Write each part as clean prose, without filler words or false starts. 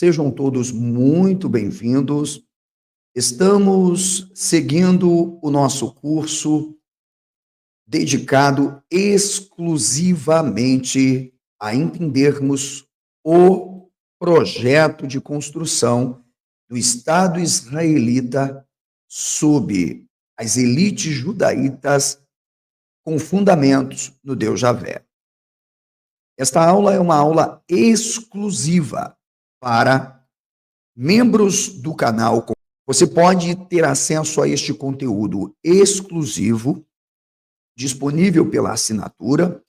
Sejam todos muito bem-vindos. Estamos seguindo o nosso curso dedicado exclusivamente a entendermos o projeto de construção do Estado israelita sob as elites judaítas com fundamentos no Deus Javé. Esta aula é uma aula exclusiva para membros do canal. Você pode ter acesso a este conteúdo exclusivo, disponível pela assinatura,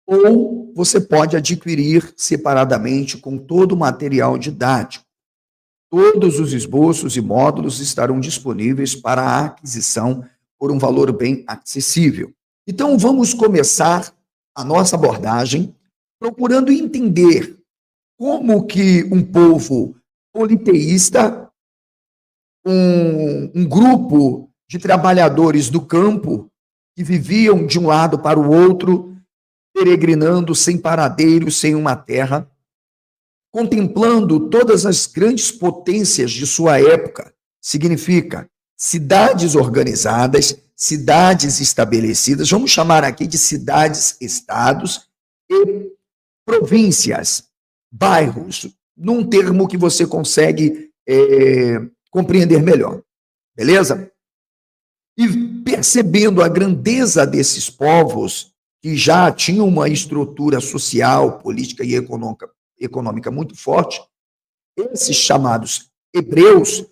ou você pode adquirir separadamente com todo o material didático. Todos os esboços e módulos estarão disponíveis para a aquisição por um valor bem acessível. Então, vamos começar a nossa abordagem procurando entender como que um povo politeísta, um grupo de trabalhadores do campo que viviam de um lado para o outro, peregrinando sem paradeiro, sem uma terra, contemplando todas as grandes potências de sua época, significa cidades organizadas, cidades estabelecidas, vamos chamar aqui de cidades-estados e províncias, bairros, num termo que você consegue compreender melhor, beleza? E percebendo a grandeza desses povos, que já tinham uma estrutura social, política e econômica muito forte, esses chamados hebreus,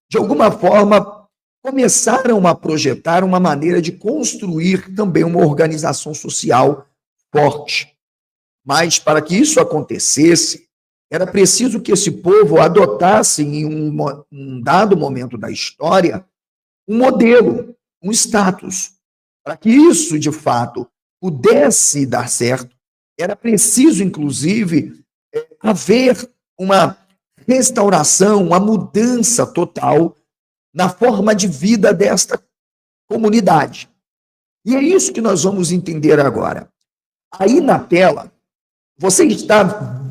de alguma forma, começaram a projetar uma maneira de construir também uma organização social forte. Mas, para que isso acontecesse, era preciso que esse povo adotasse, em um dado momento da história, um modelo, um status. Para que isso, de fato, pudesse dar certo, era preciso, inclusive, haver uma restauração, uma mudança total na forma de vida desta comunidade. E é isso que nós vamos entender agora. Aí na tela, você está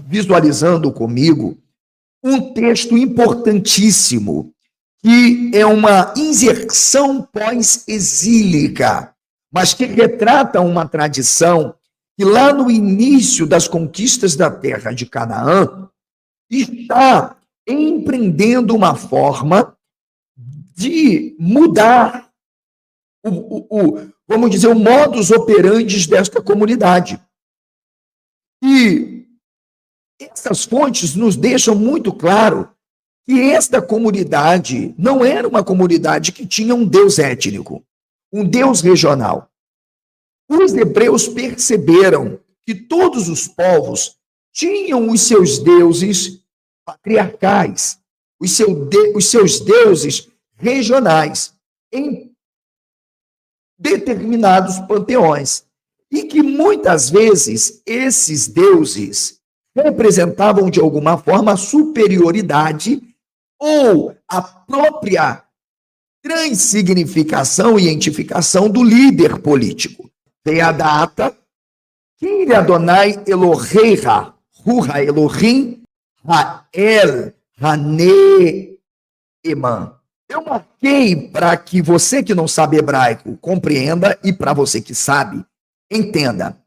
visualizando comigo um texto importantíssimo, que é uma inserção pós-exílica, mas que retrata uma tradição que lá no início das conquistas da terra de Canaã está empreendendo uma forma de mudar vamos dizer, o modus operandi desta comunidade. E essas fontes nos deixam muito claro que esta comunidade não era uma comunidade que tinha um Deus étnico, um Deus regional. Os hebreus perceberam que todos os povos tinham os seus deuses patriarcais, os seus deuses regionais, em determinados panteões. E que muitas vezes esses deuses representavam de alguma forma a superioridade ou a própria transsignificação e identificação do líder político. Tem a data que Adonai Elohecha, Ruha Elohim, Hael, Haneeman. Eu marquei para que você que não sabe hebraico compreenda e para você que sabe, entenda.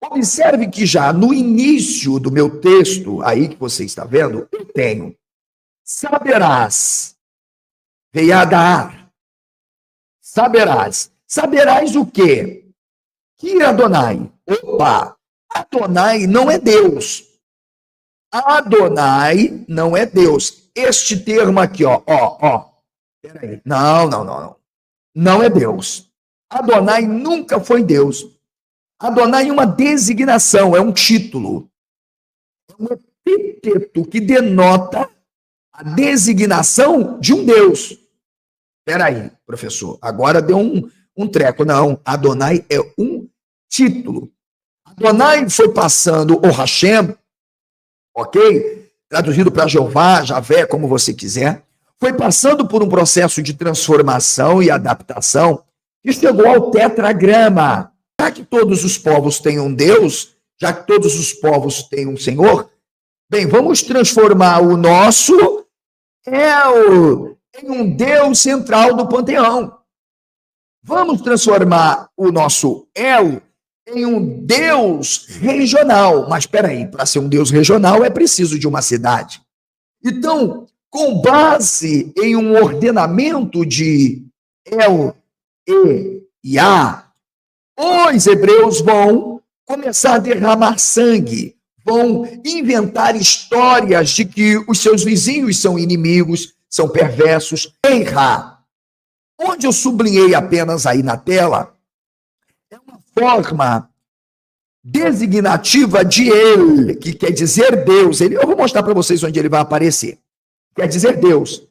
Observe que já no início do meu texto, aí que você está vendo, eu tenho saberás, veiadar, saberás. Saberás o quê? Que Adonai. Opa, Adonai não é Deus. Adonai não é Deus. Este termo aqui, ó. Peraí. Não. Não é Deus. Adonai nunca foi Deus. Adonai é uma designação, é um título. É um epíteto que denota a designação de um Deus. Peraí, professor, agora deu um treco. Não, Adonai é um título. Adonai foi passando o Hashem, ok? Traduzido para Jeová, Javé, como você quiser. Foi passando por um processo de transformação e adaptação e chegou ao tetragrama. Já que todos os povos têm um Deus, já que todos os povos têm um Senhor, Bem, vamos transformar o nosso El em um Deus central do panteão. Vamos transformar o nosso El em um Deus regional. Mas espera aí, para ser um Deus regional é preciso de uma cidade. Então, com base em um ordenamento de El, E e A, os hebreus vão começar a derramar sangue, vão inventar histórias de que os seus vizinhos são inimigos, são perversos. Erra. Onde eu sublinhei apenas aí na tela, é uma forma designativa de ele, que quer dizer Deus. Eu vou mostrar para vocês onde ele vai aparecer. Quer dizer Deus.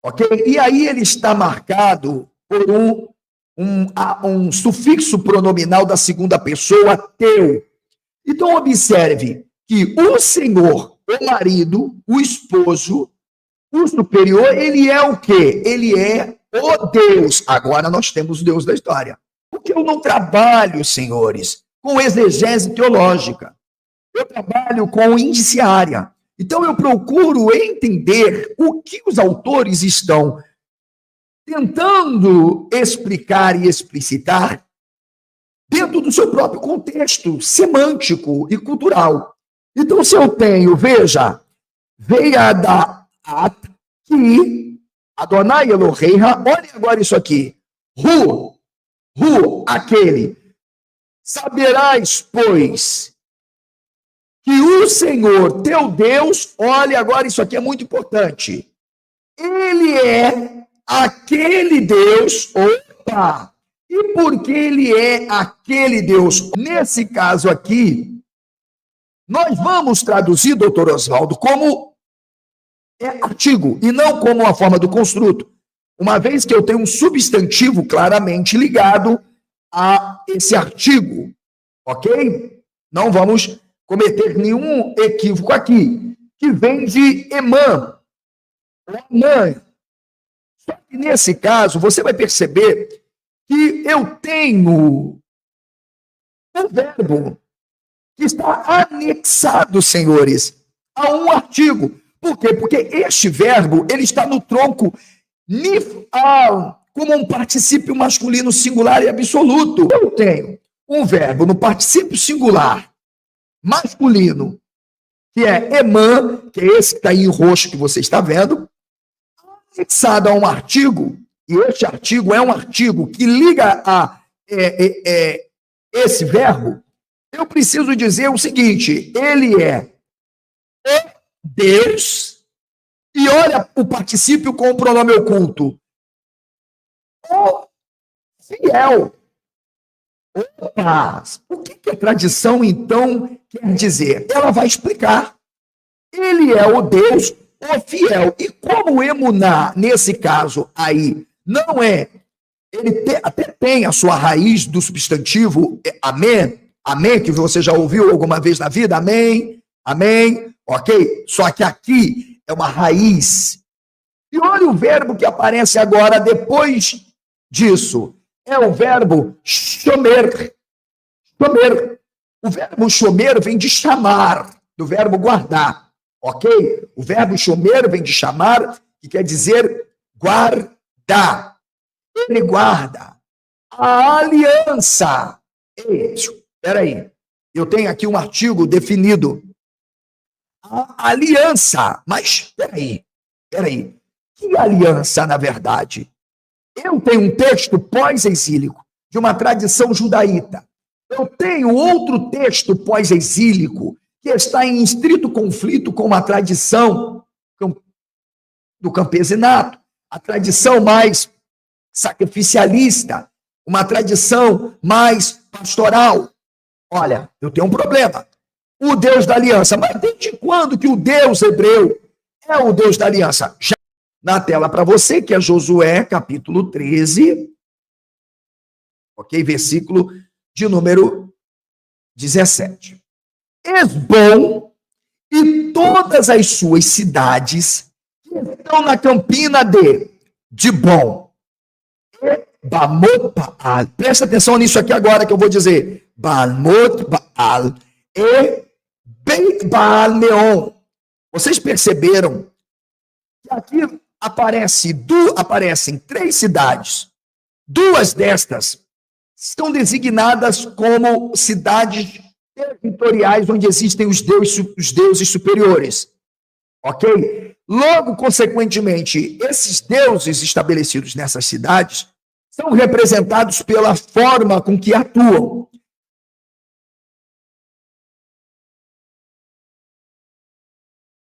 Ok? E aí ele está marcado por um sufixo pronominal da segunda pessoa, teu. Então, observe que o Senhor, o marido, o esposo, o superior, ele é o quê? Ele é o Deus. Agora nós temos o Deus da história. Porque eu não trabalho, senhores, com exegese teológica. Eu trabalho com indiciária. Então, eu procuro entender o que os autores estão tentando explicar e explicitar dentro do seu próprio contexto semântico e cultural. Então, se eu tenho, veja, veia da aqui, Adonai Eloheha, olha agora isso aqui, aquele, saberás, pois, que o Senhor, teu Deus, olha agora isso aqui é muito importante, ele é aquele Deus, opa, e porque ele é aquele Deus, nesse caso aqui, nós vamos traduzir, doutor Oswaldo, como artigo, e não como uma forma do construto, uma vez que eu tenho um substantivo claramente ligado a esse artigo, ok? Não vamos cometer nenhum equívoco aqui, que vem de emã, Só que nesse caso, você vai perceber que eu tenho um verbo que está anexado, senhores, a um artigo. Por quê? Porque este verbo, ele está no tronco nifal, como um particípio masculino singular e absoluto. Eu tenho um verbo no particípio singular masculino, que é emã, que é esse que está aí em roxo que você está vendo, anexado a um artigo, e este artigo é um artigo que liga a esse verbo, eu preciso dizer o seguinte, ele é Deus, e olha o particípio com o pronome oculto, o fiel. Opa, o que a tradição, então, quer dizer? Ela vai explicar. Ele é o Deus, o fiel. E como emuná, nesse caso aí, não é, ele até tem a sua raiz do substantivo amém, amém, que você já ouviu alguma vez na vida, amém, amém, ok? Só que aqui é uma raiz. E olha o verbo que aparece agora depois disso. É o verbo chomer. Chomer. O verbo chomer vem de chamar, do verbo guardar, ok? O verbo chomer vem de chamar, que quer dizer guardar. Ele guarda a aliança. Espera aí, eu tenho aqui um artigo definido. A aliança. Mas, espera aí. Que aliança, na verdade? Eu tenho um texto pós-exílico, de uma tradição judaíta. Eu tenho outro texto pós-exílico, que está em estrito conflito com uma tradição do campesinato, a tradição mais sacrificialista, uma tradição mais pastoral. Olha, eu tenho um problema. O Deus da aliança. Mas desde quando que o Deus hebreu é o Deus da aliança? Já na tela para você, que é Josué, capítulo 13, ok? Versículo de número 17. Esbom e todas as suas cidades que estão na campina de Dibon, Bamot Baal. Presta atenção nisso aqui agora que eu vou dizer. Bamot Baal e Beit Baal-meon. Vocês perceberam que aqui aparecem 3 cidades. 2 destas são designadas como cidades territoriais onde existem os deuses superiores. Ok? Logo, consequentemente, esses deuses estabelecidos nessas cidades são representados pela forma com que atuam.